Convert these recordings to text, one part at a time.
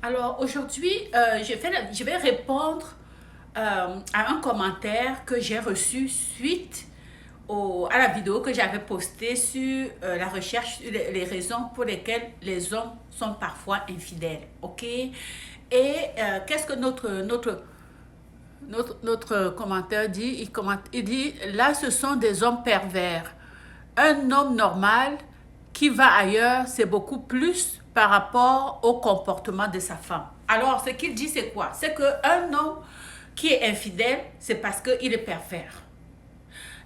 Alors aujourd'hui, je vais répondre à un commentaire que j'ai reçu suite à la vidéo que j'avais postée sur la recherche sur les raisons pour lesquelles les hommes sont parfois infidèles. OK? Et qu'est-ce que notre commentaire dit? Il dit, là, ce sont des hommes pervers. Un homme normal qui va ailleurs, c'est beaucoup plus par rapport au comportement de sa femme. Alors, ce qu'il dit, c'est quoi? C'est qu'un homme qui est infidèle, c'est parce qu'il est pervers.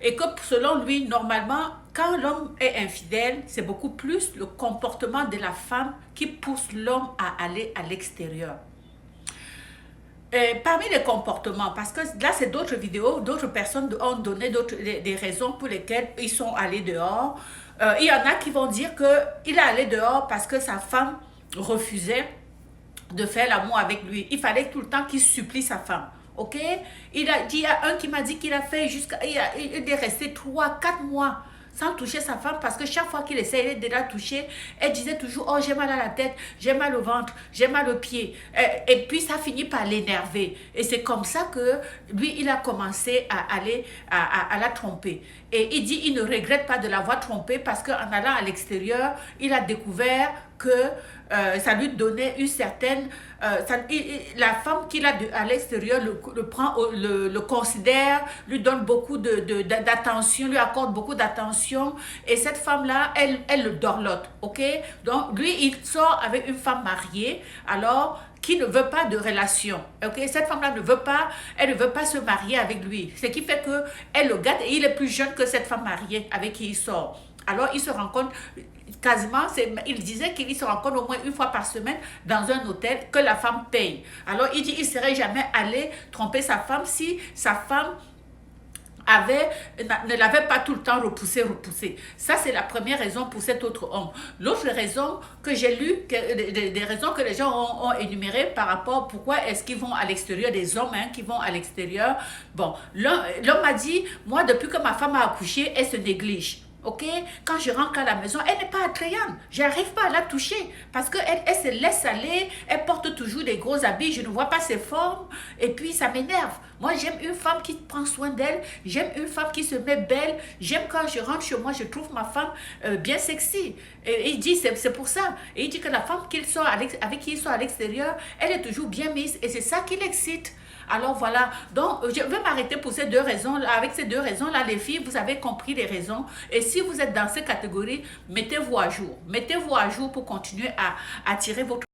Et que selon lui, normalement, quand l'homme est infidèle, c'est beaucoup plus le comportement de la femme qui pousse l'homme à aller à l'extérieur. Parmi les comportements, parce que là c'est d'autres vidéos, d'autres personnes ont donné des raisons pour lesquelles ils sont allés dehors. Il y en a qui vont dire qu'il est allé dehors parce que sa femme refusait de faire l'amour avec lui. Il fallait tout le temps qu'il supplie sa femme. Ok? Il y a un qui m'a dit qu'il a fait il est resté 3, 4 mois sans toucher sa femme parce que chaque fois qu'il essayait de la toucher, elle disait toujours, oh, j'ai mal à la tête, j'ai mal au ventre, j'ai mal au pied. Et puis ça finit par l'énerver. Et c'est comme ça que lui, il a commencé à aller à la tromper. Et il dit, il ne regrette pas de l'avoir trompée parce qu'en allant à l'extérieur, il a découvert que ça lui donnait une certaine... la femme qu'il a à l'extérieur le considère, lui donne beaucoup d'attention, lui accorde beaucoup d'attention. Et cette femme-là, elle le dorlote, ok? Donc, lui, il sort avec une femme mariée, alors qui ne veut pas de relation. Ok, cette femme-là elle ne veut pas se marier avec lui. Ce qui fait que elle le gâte et il est plus jeune que cette femme mariée avec qui il sort. Alors, il se rencontre quasiment, il disait qu'il se rencontre au moins une fois par semaine dans un hôtel que la femme paye. Alors, il dit qu'il ne serait jamais allé tromper sa femme si sa femme avait, ne l'avait pas tout le temps repoussé. Ça, c'est la première raison pour cet autre homme. L'autre raison que j'ai lu, des raisons que les gens ont énumérées par rapport à pourquoi est-ce qu'ils vont à l'extérieur, des hommes qui vont à l'extérieur. Bon, l'homme a dit, moi, depuis que ma femme a accouché, elle se néglige. Ok, quand je rentre à la maison, elle n'est pas attrayante. Je n'arrive pas à la toucher parce qu'elle se laisse aller. Elle porte toujours des gros habits. Je ne vois pas ses formes. Et puis, ça m'énerve. Moi, j'aime une femme qui prend soin d'elle. J'aime une femme qui se met belle. J'aime quand je rentre chez moi, je trouve ma femme bien sexy. Et il dit, c'est pour ça. Et il dit que la femme avec qui il sort à l'extérieur, elle est toujours bien mise. Et c'est ça qui l'excite. Alors voilà, donc je vais m'arrêter pour ces deux raisons-là. Avec ces deux raisons-là, les filles, vous avez compris les raisons. Et si vous êtes dans ces catégories, mettez-vous à jour. Mettez-vous à jour pour continuer à attirer votre